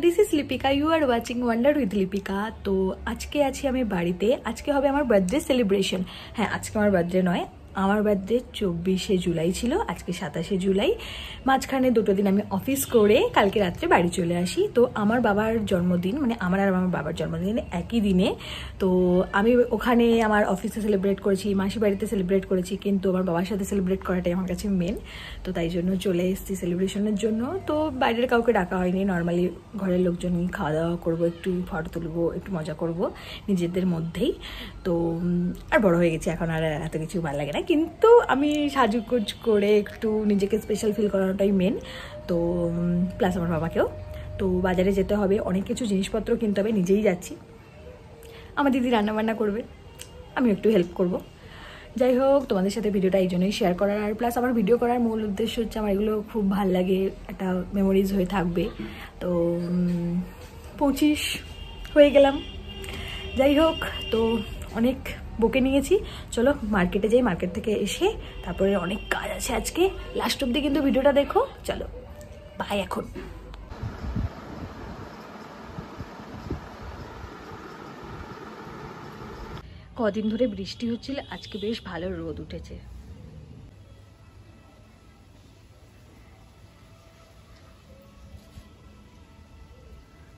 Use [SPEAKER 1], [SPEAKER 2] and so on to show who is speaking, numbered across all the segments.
[SPEAKER 1] This is Lipika, you are watching wonder with Lipika. তো আজকে আছি আমি বাড়িতে। আজকে হবে আমার বার্থডে সেলিব্রেশন। হ্যাঁ, আজকে আমার বার্থডে নয়, আমার বার্থডে 24শে জুলাই ছিল, আজকে 27শে জুলাই। মাঝখানে দুটো দিন আমি অফিস করে কালকে রাত্রে বাড়ি চলে আসি। তো আমার বাবার জন্মদিন, মানে আমার আর আমার বাবার জন্মদিন একই দিনে। তো আমি ওখানে আমার অফিসে সেলিব্রেট করেছি, মাসি বাড়িতে সেলিব্রেট করেছি, কিন্তু আমার বাবার সাথে সেলিব্রেট করাটাই আমার কাছে মেন। তো তাই জন্য চলে এসেছি সেলিব্রেশনের জন্য। তো বাইরের কাউকে ডাকা হয়নি, নর্মালি ঘরের লোকজন খাওয়া দাওয়া করবো, একটু ফটো তুলবো, একটু মজা করব নিজেদের মধ্যেই। তো আর বড় হয়ে গেছি, এখন আর এত কিছু ভালো লাগে না, কিন্তু আমি সাজুগুজ করে একটু নিজেকে স্পেশাল ফিল করানোটাই মেন। তো প্লাস আমার বাবাকেও। তো বাজারে যেতে হবে, অনেক কিছু জিনিসপত্র কিনতে হবে, নিজেই যাচ্ছি। আমার দিদি রান্নাবান্না করবে, আমি একটু হেল্প করব। যাই হোক, তোমাদের সাথে ভিডিওটা এই জন্যই শেয়ার করার, আর প্লাস আমার ভিডিও করার মূল উদ্দেশ্য হচ্ছে আমার এগুলো খুব ভাল লাগে, একটা মেমোরিজ হয়ে থাকবে। তো 25 হয়ে গেলাম। যাই হোক, তো অনেক বকে নিয়েছি, চলো মার্কেটে যাই। মার্কেট থেকে এসে তারপরে অনেক কাজ আছে আজকে, লাস্ট অব্দি কিন্তু ভিডিওটা দেখো। চলো বাই। এখন কদিন ধরে বৃষ্টি হচ্ছিল, আজকে বেশ ভালো রোদ উঠেছে।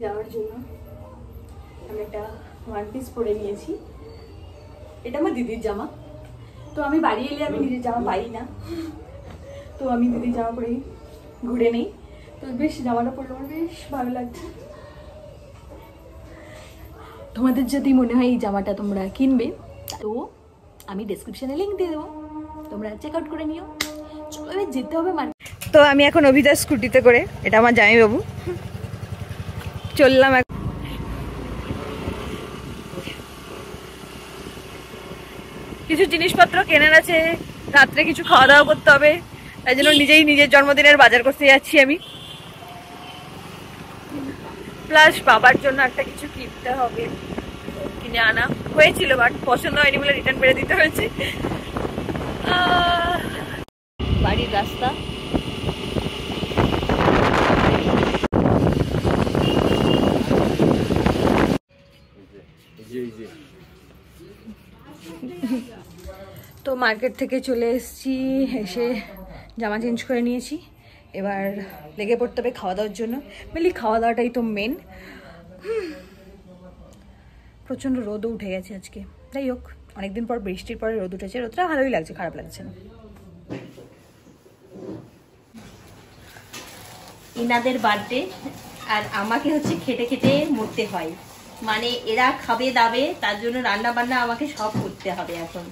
[SPEAKER 1] যাওয়ার জন্য আমি একটা ওয়ান পিস পরে নিয়েছি, এটা আমার দিদির জামা। তো আমি বাড়ি এলে আমি নিজের জামা পাই না, তো আমি দিদির জামা পরেই ঘুরে নেই। তো বেশ জামাটা পরলে আমার বেশ ভালো লাগছে। তোমাদের যদি মনে হয় এই জামাটা তোমরা কিনবে, তো আমি ডেসক্রিপশনে লিঙ্ক দিয়ে দেবো, তোমরা চেক আউট করে নিও। চলো এবার যেতে হবে মার্কেট। তো আমি এখন অভিদার স্কুটিতে করে, এটা আমার জামাইবাবু, চললাম। কিছু জিনিসপত্র কেনার আছে, রাত্রে কিছু খাওয়া দাওয়া করতে হবে, তাই জন্য নিজেই নিজের জন্মদিনের বাজার করতে যাচ্ছি আমি। প্লাস বাবার জন্য একটা কিছু কিনতে হবে, কিনে আনা হয়েছিল বাট পছন্দ হয়নি বলে রিটার্ন করে দিতে হয়েছে। বাড়ির রাস্তা, তো মার্কেট থেকে চলে এসেছি, এসে জামা চেঞ্জ করে নিয়েছি। এবার লেগে পড়তে হবে খাওয়া দাওয়ার জন্য। মেনলি খাওয়া দাওয়াটাই তো মেন। প্রচণ্ড রোদও উঠে গেছে আজকে। যাই হোক, অনেকদিন পর বৃষ্টির পরে রোদ উঠেছে, রোদটা ভালোই লাগছে, খারাপ লাগছে না।
[SPEAKER 2] ইনাদের বার্থডে, আর আমাকে হচ্ছে খেটে খেটে মরতে হয়, মানে এরা খাবে দাবে, তার জন্য রান্না বান্না আমাকে সব করতে হবে এখন।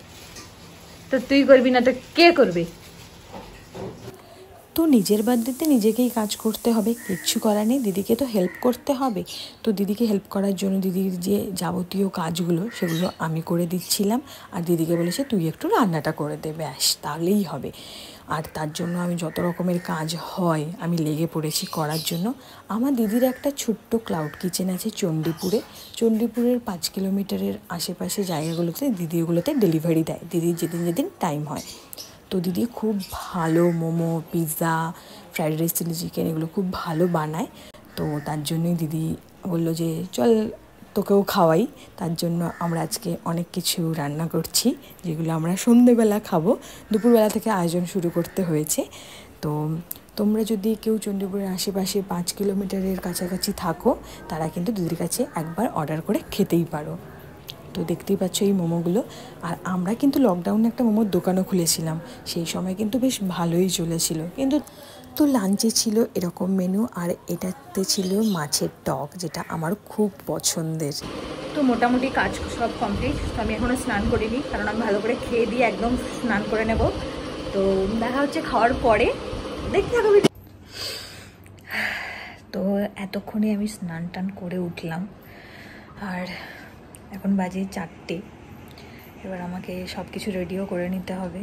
[SPEAKER 1] তো তুই করবি না তো কে করবে?
[SPEAKER 3] তো নিজের বার্থডেতে নিজেকেই কাজ করতে হবে, কিচ্ছু করার নেই, দিদিকে তো হেল্প করতে হবে। তো দিদিকে হেল্প করার জন্য দিদির যে যাবতীয় কাজগুলো সেগুলো আমি করে দিচ্ছিলাম, আর দিদিকে বলেছে তুই একটু রান্নাটা করে দে, ব্যাস তাহলেই হবে। আর তার জন্য আমি যত রকমের কাজ হয় আমি লেগে পড়েছি করার জন্য। আমার দিদির একটা ছোট্ট ক্লাউড কিচেন আছে চণ্ডীপুরে। চণ্ডীপুরের 5 কিলোমিটারের আশেপাশে জায়গাগুলোতে দিদি ওগুলোতে ডেলিভারি দেয়, দিদির যেদিন যেদিন টাইম হয়। তো দিদি খুব ভালো momo, pizza, fried rice, chilli chicken এগুলো খুব ভালো বানায়। তো তার জন্যই দিদি বললো যে চল তোকেও খাওয়াই। তার জন্য আমরা আজকে অনেক কিছু রান্না করছি, যেগুলো আমরা সন্ধ্যেবেলা খাবো। দুপুরবেলা থেকে আয়োজন শুরু করতে হয়েছে। তো তোমরা যদি কেউ চণ্ডীপুরের আশেপাশে 5 কিলোমিটারের কাছাকাছি থাকো, তারা কিন্তু দিদির কাছে একবার অর্ডার করে খেতেই পারো। তো দেখতেই পাচ্ছ এই মোমোগুলো। আর আমরা কিন্তু লকডাউনে একটা মোমোর দোকানও খুলেছিলাম, সেই সময় কিন্তু বেশ ভালোই চলেছিল। কিন্তু তো লাঞ্চে ছিল এরকম মেনু, আর এটাতে ছিল মাছের টক, যেটা আমার খুব পছন্দের।
[SPEAKER 1] তো মোটামুটি কাজ সব কমপ্লিট। তো আমি এখনও স্নান করিনি, কারণ আমি ভালো করে খেয়ে দিয়ে একদম স্নান করে নেব। তো দেখা হচ্ছে খাওয়ার পরে, দেখতে থাকো। তো এতক্ষণে আমি স্নান টান করে উঠলাম, আর এখন বাজে 4টে। এবার আমাকে সব কিছু রেডিও করে নিতে হবে,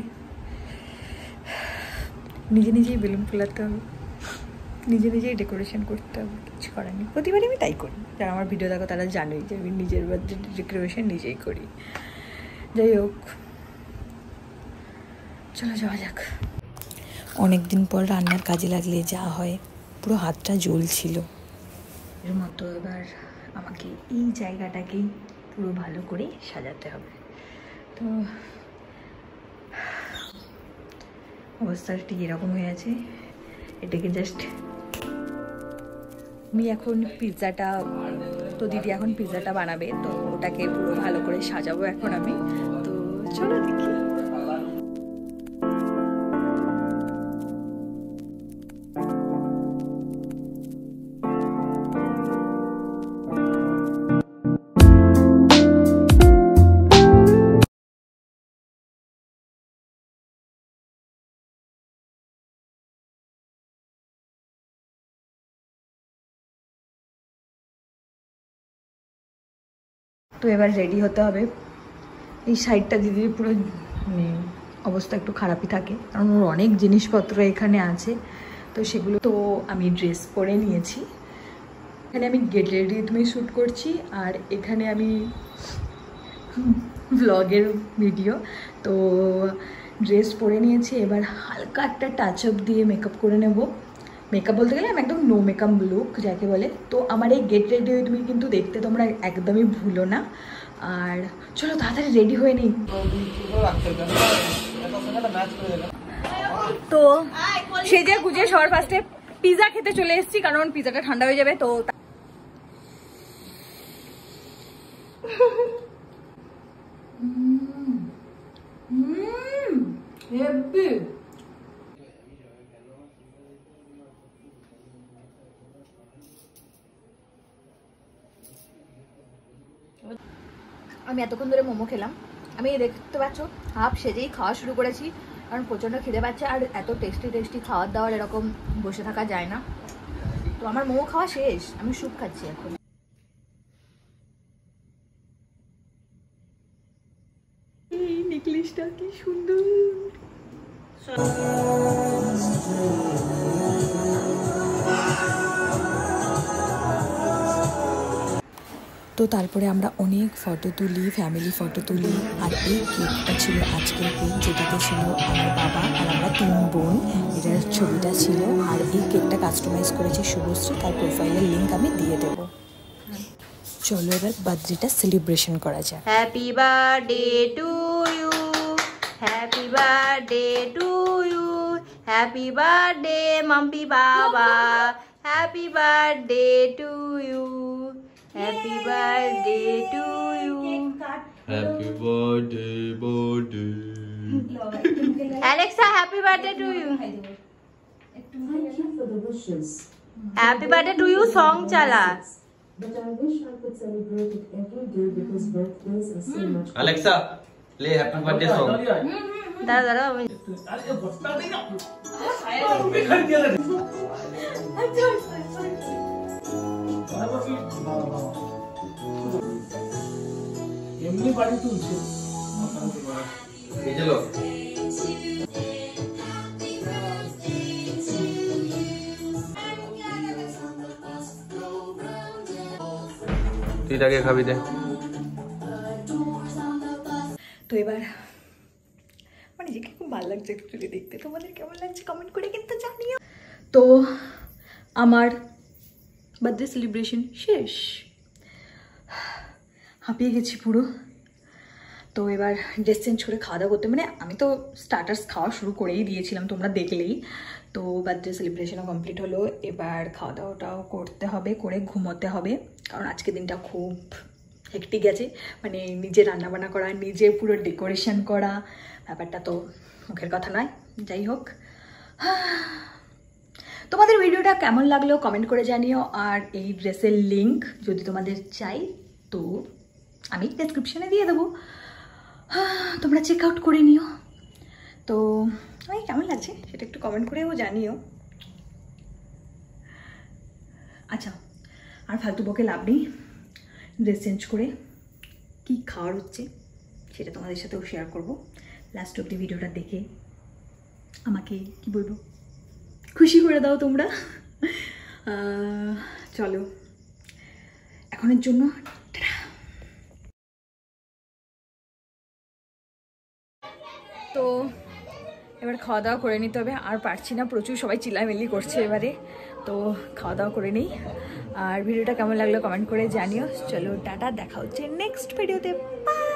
[SPEAKER 1] নিজে নিজেই বেলুন ফোলাতে হবে, নিজে নিজেই ডেকোরেশন করতে হবে, কিছু করার নেই। প্রতিবারই আমি তাই করি, যারা আমার ভিডিও দেখো তারা জানোই যে আমি নিজের বার্থডে ডেকোরেশন নিজেই করি। যাই হোক, চলো যাওয়া যাক।
[SPEAKER 3] অনেক দিন পর রান্নার কাজে লাগলে যা হয়, পুরো হাতটা জ্বলছিল।
[SPEAKER 1] এর মতো এবার আমাকে এই জায়গাটাকেই পুরো ভালো করে সাজাতে হবে। তো অবস্থাটা ঠিক এরকম হয়ে আছে। এটাকে জাস্ট আমি এখন পিৎজাটা, তো দিদি এখন পিৎজাটা বানাবে, তো ওটাকে পুরো ভালো করে সাজাবো এখন আমি। তো চলো দেখি। তো এবার রেডি হতে হবে। এই সাইডটা দিদির পুরো মানে অবস্থা একটু খারাপই থাকে, কারণ ওর অনেক জিনিসপত্র এখানে আছে। তো সেগুলো, তো আমি ড্রেস পরে নিয়েছি। এখানে আমি গেট রেডি তুমি শ্যুট করছি, আর এখানে আমি ব্লগের ভিডিও। তো ড্রেস পরে নিয়েছি, এবার হালকা একটা টাচ আপ দিয়ে মেকআপ করে নেব। মেকআপ বলতে গেলে আমি একদম নো মেকআপ লুক যাকে বলে। তো আমার এই গেট রেডি তুমি কিন্তু দেখতে তোমরা একদমই ভুলো না। আর চলো তাড়াতাড়ি রেডি হয়ে নিই। তো সেজে গুজে সবার ফার্স্টে পিৎজা খেতে চলে এসেছি, কারণ পিৎজাটা ঠান্ডা হয়ে যাবে। তো আমি এতক্ষণ ধরে মোমো খেলাম। আমি দেখতে পাচ্ছ হাফ সেজেই খাওয়া শুরু করেছি, কারণ প্রচণ্ড খিদে পাচ্ছে। আর এত টেস্টি টেস্টি খাওয়ার দাওয়ার এরকম বসে থাকা যায় না। তো আমার মোমো খাওয়া শেষ, আমি স্যুপ খাচ্ছি এখন। এই নেকলেসটা কি সুন্দর।
[SPEAKER 3] তো তারপরে আমরা অনেক ফটো তুলি, ফ্যামিলি ফটো তুলি। আর এই কেকটা ছিল আজকের কেক, যেটাতে ছিল আমার বাবা আর আমরা 3 বোন, এটার ছবিটা ছিল। আর এই কেকটা কাস্টমাইজ করেছে শুভশ্রী, তার প্রোফাইলের লিঙ্ক আমি দিয়ে দেবো। চলো এবার বার্থডেটা সেলিব্রেশন করা যায়।
[SPEAKER 2] Happy birthday to you, happy birthday to you, happy birthday Mampi বাবা, happy birthday to you, happy birthday to you,
[SPEAKER 4] happy birthday birthday.
[SPEAKER 2] Alexa happy birthday to you, happy birthday to you song চালা।
[SPEAKER 5] But I wish I could celebrate it every day because birthdays are so much fun.
[SPEAKER 4] Alexa, play happy birthday song.
[SPEAKER 2] দাঁড়া দাঁড়া আমি
[SPEAKER 6] এমনি বাড়ি তুলছে।
[SPEAKER 4] এই চলো। তুই তাকে খাবি দে।
[SPEAKER 1] তো এবার মানে নিজেকে খুব ভালো লাগছে অ্যাকচুয়ালি দেখতে। তোমাদের কেমন লাগছে কমেন্ট করে কিন্তু জানিও। তো আমার বার্থডে সেলিব্রেশন শেষ, হাঁপিয়ে গেছি পুরো। তো এবার ড্রেস চেঞ্জ করে খাওয়া দাওয়া করতে, মানে আমি তো স্টার্টার্স খাওয়া শুরু করেই দিয়েছিলাম, তোমরা দেখলেই। তো বার্থডে সেলিব্রেশনও কমপ্লিট হলো, এবার খাওয়া দাওয়াটাও করতে হবে, করে ঘুমোতে হবে, কারণ আজকে দিনটা খুব হেক্টিক গেছে। মানে নিজে রান্নাবান্না করা, নিজে পুরো ডেকোরেশন করা, ব্যাপারটা তো মুখের কথা নয়। যাই হোক, তোমাদের ভিডিওটা কেমন লাগলো কমেন্ট করে জানিও। আর এই ড্রেসের লিঙ্ক যদি তোমাদের চাই তো আমি ডেসক্রিপশানে দিয়ে দেবো, তোমরা চেক আউট করে নিও। তো আমাকে কেমন লাগছে সেটা একটু কমেন্ট করেও জানিও। আচ্ছা, আর ফালতু বকে লাভ নেই, ড্রেস চেঞ্জ করে কি খাওয়ার হচ্ছে সেটা তোমাদের সাথেও শেয়ার করবো। লাস্ট অব্দি ভিডিওটা দেখে আমাকে কি বলবো খুশি করে দাও তোমরা। চলো এখনের জন্য টাটা। তো এবার খাওয়া দাওয়া করে নিতে হবে, আর পারছি না, প্রচুর সবাই চিল্লামিল্লি করছে এবারে। তো খাওয়া দাওয়া করে নিই, আর ভিডিওটা কেমন লাগলো কমেন্ট করে জানিও। চলো টাটা, দেখা হচ্ছে নেক্সট ভিডিওতে, বাই।